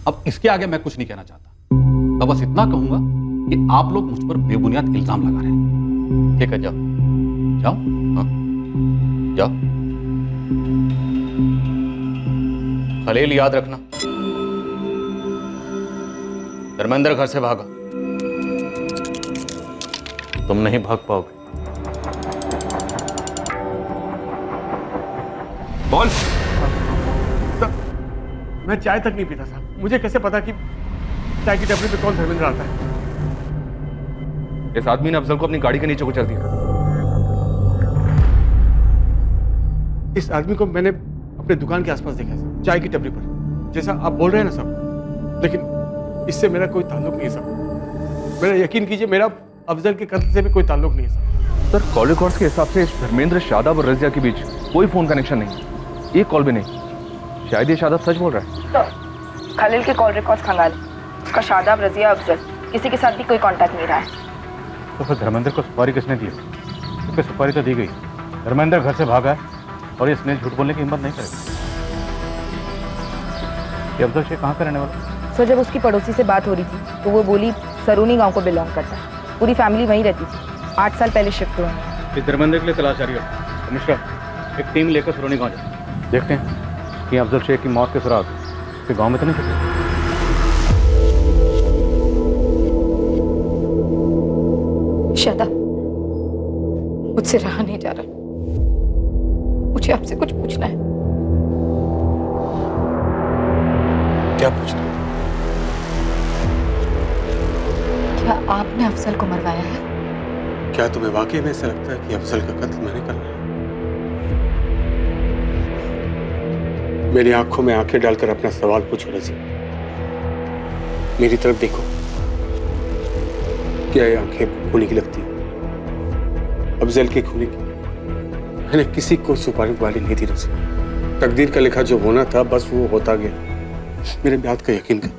अब इसके आगे मैं कुछ नहीं कहना चाहता। मैं बस इतना कहूंगा कि आप लोग मुझ पर बेबुनियाद इल्जाम लगा रहे हैं। ठीक है, जाओ जाओ, हाँ जाओ। खलील, याद रखना, धर्मेंद्र घर से भागा, तुम नहीं भाग पाओगे। बोल। मैं चाय तक नहीं पीता साहब, मुझे कैसे पता कि चाय की टपरी पे कौन धर्मेंद्र आता है? इस आदमी ने अफजल को अपनी गाड़ी के नीचे कुचल दिया। इस आदमी को मैंने अपने दुकान के आसपास देखा है, चाय की टपरी पर, जैसा आप बोल रहे हैं ना साहब। लेकिन इससे मेरा कोई ताल्लुक नहीं है साहब। मेरा यकीन कीजिए, मेरा अफजल के कत्ल से भी कोई ताल्लुक नहीं है साहब। सर, कॉल रिकॉर्ड्स के हिसाब से धर्मेंद्र, शादाब और रजिया के बीच कोई फोन कनेक्शन नहीं, एक कॉल भी नहीं। शायद ये शादाब सच बोल रहा है। तो खलील के कॉल रिकॉर्ड्स खंगाल, उसका शादाब, रजिया, अफजल किसी के साथ भी कोई कांटेक्ट नहीं रहा है। तो फिर धर्मेंद्र को सुपारी किसने दी? उसके सुपारी तो दी गई। धर्मेंद्र घर से भागा है और इसने झूठ बोलने की हिम्मत नहीं करेगा। ये अफजल शेख कहाँ का रहने वाला? सर, जब उसकी पड़ोसी से बात हो रही थी तो वो बोली सरूनी गांव को बिलोंग करता है, पूरी फैमिली वहीं रहती थी, 8 साल पहले शिफ्ट हुए हैं। इस धर्मेंद्र के लिए तलाश जारी है। अनुष्का, एक टीम लेकर सरोनी गाँव जाए, देखते हैं कि अफजल शेख की मौत के सुराग के गांव में तो नहीं छुपे। शादाब, मुझसे रहा नहीं जा रहा, मुझे आपसे कुछ पूछना है। क्या पूछना? क्या आपने अफजल को मरवाया है? क्या तुम्हें वाकई में ऐसा लगता है कि अफजल का कत्ल मैंने करना है? मेरी आंखों में आंखें डालकर अपना सवाल पूछो रज़िया। मेरी तरफ देखो, क्या ये आंखें खूनी की लगती है? अफजल की खूनी की? मैंने किसी को सुपारी वाली नहीं थी रज़िया। तकदीर का लिखा जो होना था बस वो होता गया। मेरे बात का यकीन कर।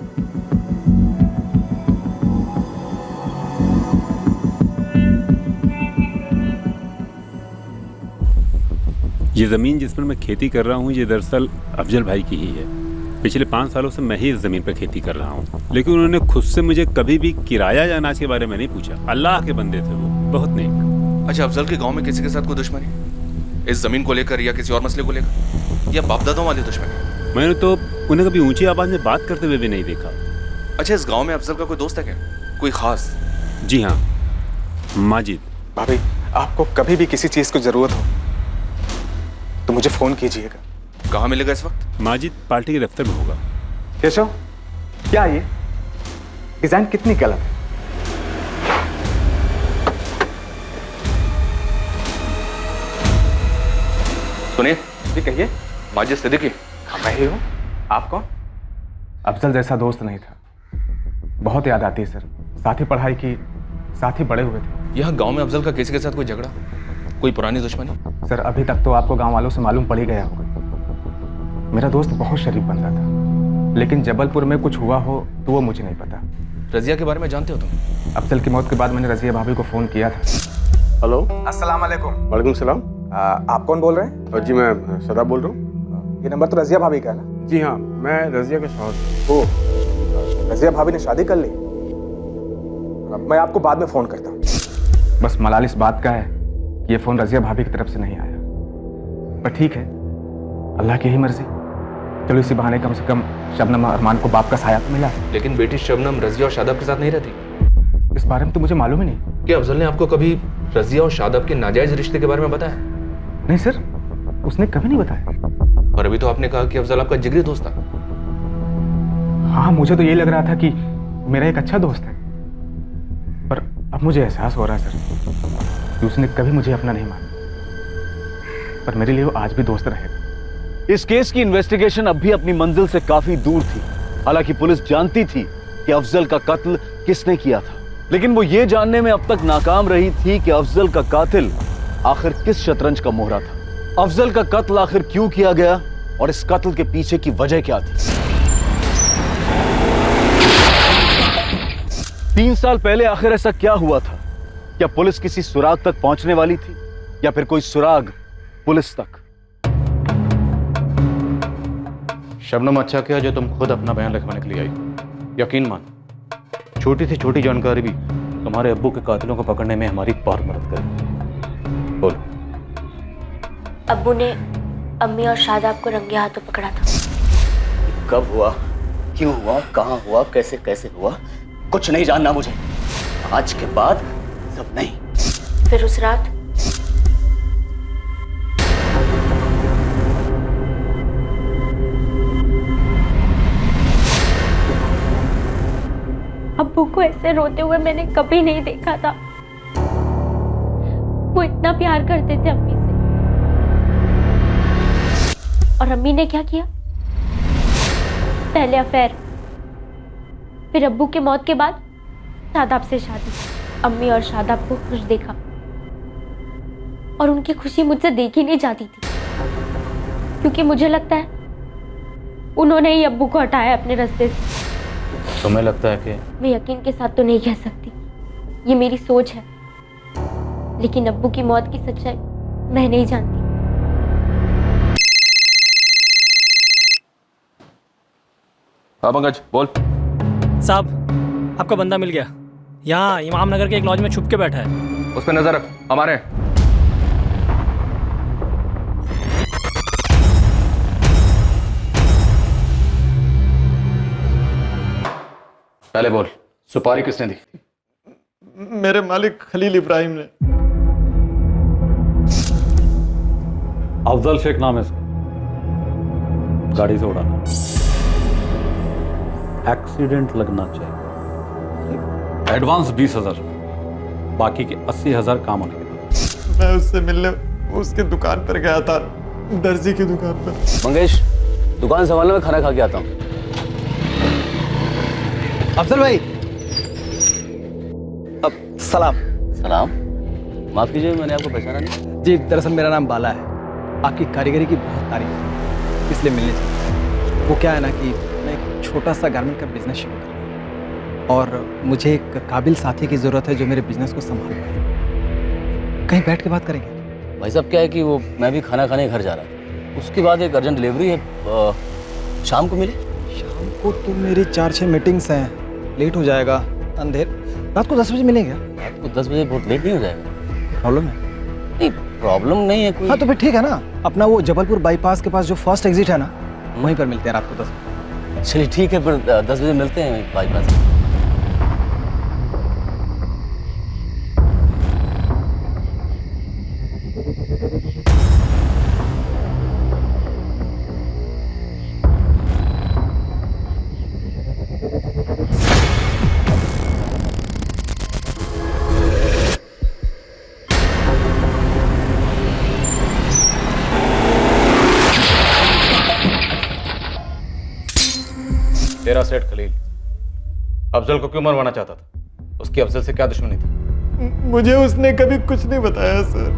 ये ज़मीन जिस पर मैं खेती कर रहा हूँ ये दरअसल अफजल भाई की ही है। पिछले 5 सालों से मैं ही इस ज़मीन पर खेती कर रहा हूँ, लेकिन उन्होंने खुद से मुझे कभी भी किराया या अनाज के बारे में नहीं पूछा। अल्लाह के बंदे थे वो, बहुत नेक। अच्छा, अफजल के गांव में किसी के साथ कोई दुश्मनी इस जमीन को लेकर या किसी और मसले को लेकर, या बाप-दादों वाली दुश्मनी? मैंने तो उन्हें कभी ऊंची आवाज में बात करते हुए भी नहीं देखा। अच्छा, इस गांव में अफजल का कोई दोस्त है क्या, कोई खास? जी हाँ, माजिद। भाभी, आपको कभी भी किसी चीज की जरूरत हो तो मुझे फोन कीजिएगा। कहाँ मिलेगा इस वक्त? माजिद पार्टी के दफ्तर में होगा। केशव, क्या ये डिजाइन कितनी गलत है? सुनिए जी, कहिए। माजिद सिद्दीकी। मैं ही हूँ। आप कौन? अफजल जैसा दोस्त नहीं था, बहुत याद आती है सर। साथ ही पढ़ाई की, साथ ही बड़े हुए थे। यहाँ गांव में अफजल का किसी के साथ कोई झगड़ा, कोई पुरानी दुश्मनी? सर, अभी तक तो आपको गांव वालों से मालूम पड़ ही गया होगा। मेरा दोस्त बहुत शरीफ बंदा था, लेकिन जबलपुर में कुछ हुआ हो तो वो मुझे नहीं पता। रजिया के बारे में जानते हो तुम? अफजल की मौत के बाद मैंने रजिया भाभी को फोन किया था। हेलो, अस्सलाम वालेकुम। वालेकुम सलाम। आप कौन बोल रहे हैं? जी, मैं शादाब बोल रहा हूँ। ये नंबर तो रजिया भाभी का है ना? जी हाँ, मैं रजिया का शौहर। ओह, रजिया भाभी ने शादी कर ली? मैं आपको बाद में फोन करता हूँ। बस मलाल इस बात का है कि ये फोन रजिया भाभी की तरफ से नहीं आया, पर ठीक है, अल्लाह की ही मर्जी। चलो इसी बहाने कम से कम शबनम और अरमान को बाप का साया तो मिला। लेकिन बेटी शबनम रजिया और शादाब के साथ नहीं रहती। इस बारे में तो मुझे मालूम ही नहीं। क्या अफजल ने आपको कभी रजिया और शादाब के नाजायज रिश्ते के बारे में बताया? नहीं सर, उसने कभी नहीं बताया। और अभी तो आपने कहा कि अफजल आपका जिगरी दोस्त था। हाँ, मुझे तो ये लग रहा था कि मेरा एक अच्छा दोस्त है, पर अब मुझे एहसास हो रहा है सर कि उसने कभी मुझे अपना नहीं माना, पर मेरे लिए वो आज भी दोस्त रहेगा। इस केस की इन्वेस्टिगेशन अब भी अपनी मंजिल से काफी दूर थी। हालांकि पुलिस जानती थी कि अफजल का कत्ल किसने किया था, लेकिन वो ये जानने में अब तक नाकाम रही थी कि अफजल का कातिल आखिर किस शतरंज का मोहरा था। अफजल का कत्ल आखिर क्यों किया गया और इस कत्ल के पीछे की वजह क्या थी। 3 साल पहले आखिर ऐसा क्या हुआ था? क्या पुलिस किसी सुराग तक पहुंचने वाली थी या फिर कोई सुराग पुलिस तक? शबनम, अच्छा किया जो तुम खुद अपना बयान लिखवाने के लिए आई। यकीन मान, छोटी से छोटी जानकारी भी तुम्हारे अब्बू के कातिलों को पकड़ने में हमारी बहुत मदद करेगी। बोलो। अब्बू ने अम्मी और शादाब को रंगे हाथों पकड़ा था। कब हुआ, क्यों हुआ, कहाँ हुआ, कैसे कैसे हुआ, कुछ नहीं जानना मुझे। आज के बाद सब नहीं। फिर उस रात अब्बू को ऐसे रोते हुए मैंने कभी नहीं देखा था। वो इतना प्यार करते थे अम्मी से। और अम्मी ने क्या किया? पहले अफेयर, फिर अब्बू के मौत के बाद शादाब से शादी। अम्मी और शादाब को खुश देखा और उनकी खुशी मुझसे देखी नहीं जाती थी, क्योंकि मुझे लगता है उन्होंने ही अब्बू को हटाया अपने रास्ते से। तुम्हें लगता है कि मैं यकीन के साथ तो नहीं कह सकती, ये मेरी सोच है, लेकिन अब्बू की मौत की सच्चाई मैं नहीं जानती। हाँ पंकज, बोल। साहब, आपका बंदा मिल गया। यहाँ इमाम नगर के एक लॉज में छुप के बैठा है। उस पर नजर रख, हमारे हैं। पहले बोल, सुपारी किसने दी? मेरे मालिक खलील इब्राहिम ने। अफजल शेख नाम है इसका, गाड़ी से उड़ाना, एक्सीडेंट लगना चाहिए। एडवांस 20,000, बाकी के 80,000 काम होने के बाद। मैं उससे मिलने उसके दुकान पर गया था, दर्जी की दुकान पर। मंगेश, दुकान संभालने में खाना खा के आता हूँ। अफजल भाई, अब सलाम। सलाम। माफ कीजिए, मैंने आपको पहचाना नहीं। जी, दरअसल मेरा नाम बाला है। आपकी कारीगरी की बहुत तारीफ है, इसलिए मिलने चाहिए। वो क्या है ना कि मैं एक छोटा सा गारमेंट का बिजनेस शुरू कर रहा हूँ और मुझे एक काबिल साथी की ज़रूरत है जो मेरे बिजनेस को संभाल पाए। कहीं बैठ के बात करेंगे? भाई साहब, क्या है कि वो मैं भी खाना खाने घर जा रहा था, उसके बाद एक अर्जेंट डिलीवरी है, शाम को मिले। शाम को तो मेरी 4-6 मीटिंग्स हैं, लेट हो जाएगा। अंधेर रात को 10 बजे मिलेंगे? रात को 10 बजे बहुत लेट नहीं हो जाएगा? प्रॉब्लम है? नहीं, प्रॉब्लम नहीं है कोई। हाँ तो फिर ठीक है ना, अपना वो जबलपुर बाईपास के पास जो फर्स्ट एग्जिट है ना, वहीं पर मिलते हैं रात को 10 बजे। चलिए ठीक है, फिर 10 बजे मिलते हैं बाईपास। तेरा सेठ खलील अफजल को क्यों मरवाना चाहता था? उसकी अफजल से क्या दुश्मनी थी? मुझे उसने कभी कुछ नहीं बताया सर।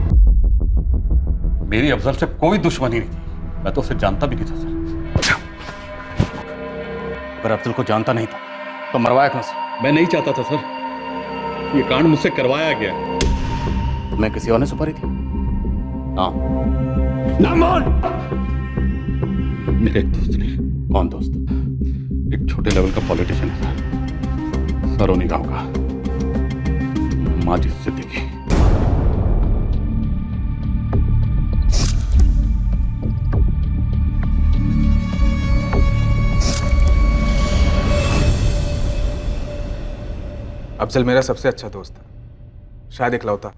मेरी अफजल से कोई दुश्मनी नहीं थी, मैं तो उसे जानता भी नहीं था सर। अगर अफजल को जानता नहीं था तो मरवाया क्यों से? मैं नहीं चाहता था सर, ये कांड मुझसे करवाया गया। मैं किसी और ने सुपारी थी? हाँ। मेरे एक दोस्त ने। कौन दोस्त? एक छोटे लेवल का पॉलिटिशियन है, सरोनी गांव का, माजिद सिद्दीकी। अफजल मेरा सबसे अच्छा दोस्त था, शायद इकलौता।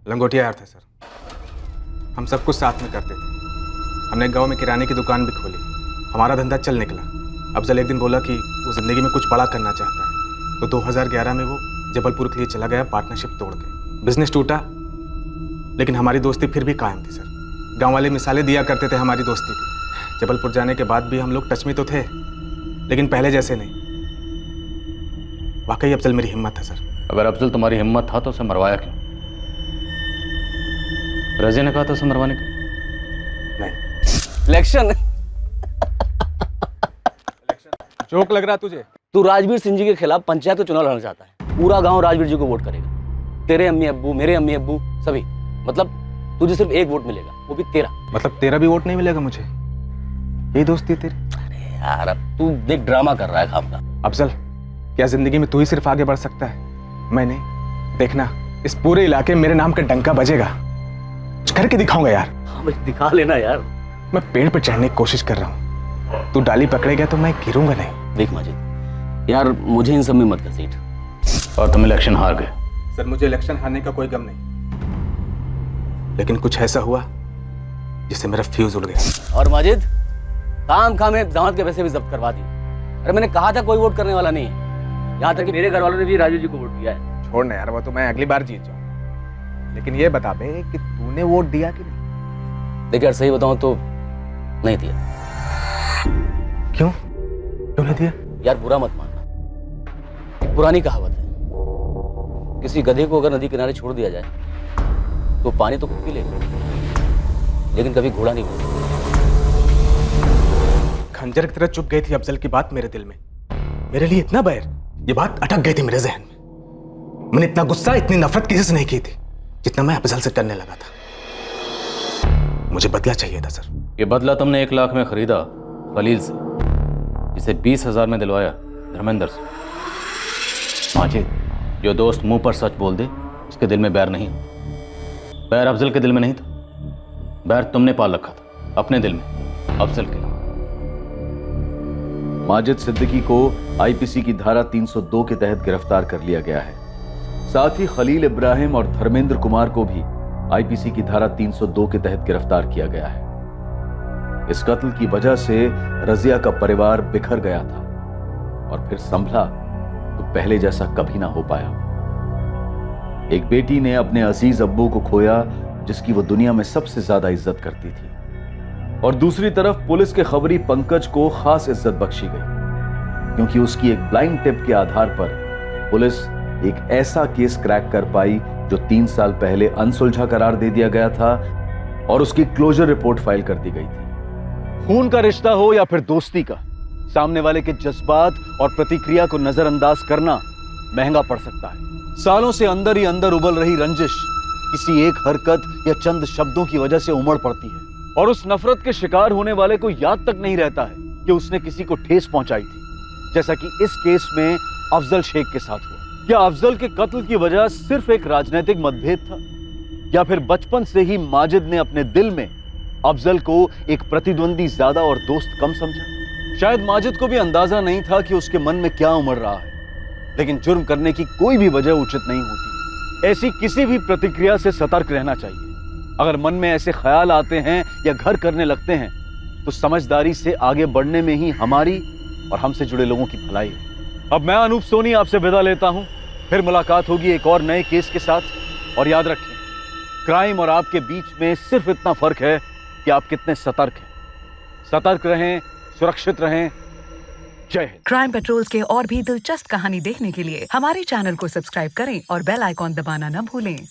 लंगोटिया यार थे सर। हम सब कुछ साथ में करते थे। हमने गांव में किराने की दुकान भी खोली, हमारा धंधा चल निकला। अफजल एक दिन बोला कि वो ज़िंदगी में कुछ बड़ा करना चाहता है, तो 2011 में वो जबलपुर के लिए चला गया, पार्टनरशिप तोड़ के। बिजनेस टूटा, लेकिन हमारी दोस्ती फिर भी कायम थी सर। गांव वाले मिसालें दिया करते थे हमारी दोस्ती की। जबलपुर जाने के बाद भी हम लोग टच में तो थे, लेकिन पहले जैसे नहीं। वाकई अफजल मेरी हिम्मत है सर। अगर अफजल तुम्हारी हिम्मत था तो उसे मरवाया क्यों? रजिया ने कहा था उसे मरवाने के नहीं। इलेक्शन जोक लग रहा तुझे? तू राजवीर सिंह जी के खिलाफ पंचायत का चुनाव लड़ना चाहता है। पूरा गांव राजवीर जी को वोट करेगा। तेरे अम्मी अब्बू, मेरे अम्मी अब्बू, सभी। मतलब तुझे सिर्फ एक वोट मिलेगा, वो भी तेरा। मतलब तेरा भी वोट नहीं मिलेगा मुझे? यही दोस्ती है तेरी? अरे यार, अब तू देख ड्रामा कर रहा है खाम का। अफजल, क्या जिंदगी में तू ही सिर्फ आगे बढ़ सकता है, मैं नहीं? देखना, इस पूरे इलाके में मेरे नाम का डंका बजेगा। कुछ करके दिखाऊंगा यार। हाँ भाई, दिखा लेना यार। मैं पेड़ पर चढ़ने की कोशिश कर रहा हूँ, तू डाली पकड़ेगा तो मैं गिरूंगा नहीं। देख माजिद यार, मुझे इन सब में मत घसीट। और तुम इलेक्शन हार गए। सर, मुझे इलेक्शन हारने का कोई गम नहीं, लेकिन कुछ ऐसा हुआ जिससे मेरा फ्यूज उड़ गया। और माजिद, काम में दामाद के पैसे भी जब्त करवा दिए। अरे मैंने कहा था कोई वोट करने वाला नहीं है। यहाँ तक कि मेरे घर वालों ने भी राजू जी को वोट दिया है। छोड़ ना यार, वो तो मैं अगली बार जीत जाऊँ। लेकिन ये बता बे कि तूने वोट दिया कि नहीं? देखिए यार, सही बताऊं तो नहीं दिया। क्यों नहीं दिया? यार बुरा मत मानना, एक पुरानी कहावत है, किसी गधे को अगर नदी किनारे छोड़ दिया जाए तो पानी तो खुद पी लेगा, लेकिन कभी घोड़ा नहीं बोलता। खंजर की तरह चुप गई थी अफजल की बात मेरे दिल में। मेरे लिए इतना बैर, ये बात अटक गई थी मेरे जहन में। मैंने इतना गुस्सा, इतनी नफरत किसी से नहीं की थी जितना मैं अफजल से करने लगा था। मुझे बदला चाहिए था सर। ये बदला तुमने 1 लाख में खरीदा खलील से, जिसे 20,000 में दिलवाया धर्मेंद्र से। माजिद, जो दोस्त मुंह पर सच बोल दे उसके दिल में बैर नहीं होता। बैर अफजल के दिल में नहीं था, बैर तुमने पाल रखा था अपने दिल में अफजल के लिए। माजिद सिद्दीकी को आईपीसी की धारा 302 के तहत गिरफ्तार कर लिया गया है। साथ ही खलील इब्राहिम और धर्मेंद्र कुमार को भी आईपीसी की धारा 302 के तहत गिरफ्तार किया गया है। इस कत्ल की वजह से रजिया का परिवार बिखर गया था और फिर संभला तो पहले जैसा कभी ना हो पाया। एक बेटी ने अपने अजीज अब्बू को खोया जिसकी वो दुनिया में सबसे ज्यादा इज्जत करती थी, और दूसरी तरफ पुलिस के खबरी पंकज को खास इज्जत बख्शी गई क्योंकि उसकी एक ब्लाइंड टिप के आधार पर पुलिस एक ऐसा केस क्रैक कर पाई जो 3 साल पहले अनसुलझा करार दे दिया गया था और उसकी क्लोजर रिपोर्ट फाइल कर दी गई थी। खून का रिश्ता हो या फिर दोस्ती का, सामने वाले के जज्बात और प्रतिक्रिया को नजरअंदाज करना महंगा पड़ सकता है। सालों से अंदर ही अंदर उबल रही रंजिश किसी एक हरकत या चंद शब्दों की वजह से उमड़ पड़ती है, और उस नफरत के शिकार होने वाले को याद तक नहीं रहता है कि उसने किसी को ठेस पहुंचाई थी, जैसा कि इस केस में अफजल शेख के साथ हुआ। क्या अफजल के कत्ल की वजह सिर्फ एक राजनीतिक मतभेद था, या फिर बचपन से ही माजिद ने अपने दिल में अफजल को एक प्रतिद्वंदी ज्यादा और दोस्त कम समझा? शायद माजिद को भी अंदाजा नहीं था कि उसके मन में क्या उमड़ रहा है, लेकिन जुर्म करने की कोई भी वजह उचित नहीं होती। ऐसी किसी भी प्रतिक्रिया से सतर्क रहना चाहिए। अगर मन में ऐसे ख्याल आते हैं या घर करने लगते हैं तो समझदारी से आगे बढ़ने में ही हमारी और हमसे जुड़े लोगों की भलाई है। अब मैं अनूप सोनी आपसे विदा लेता हूं, फिर मुलाकात होगी एक और नए केस के साथ। और याद रखें, क्राइम और आपके बीच में सिर्फ इतना फर्क है कि आप कितने सतर्क हैं। सतर्क रहें, सुरक्षित रहें। जय हिंद। क्राइम पेट्रोल्स के और भी दिलचस्प कहानी देखने के लिए हमारे चैनल को सब्सक्राइब करें और बेल आइकॉन दबाना न भूलें।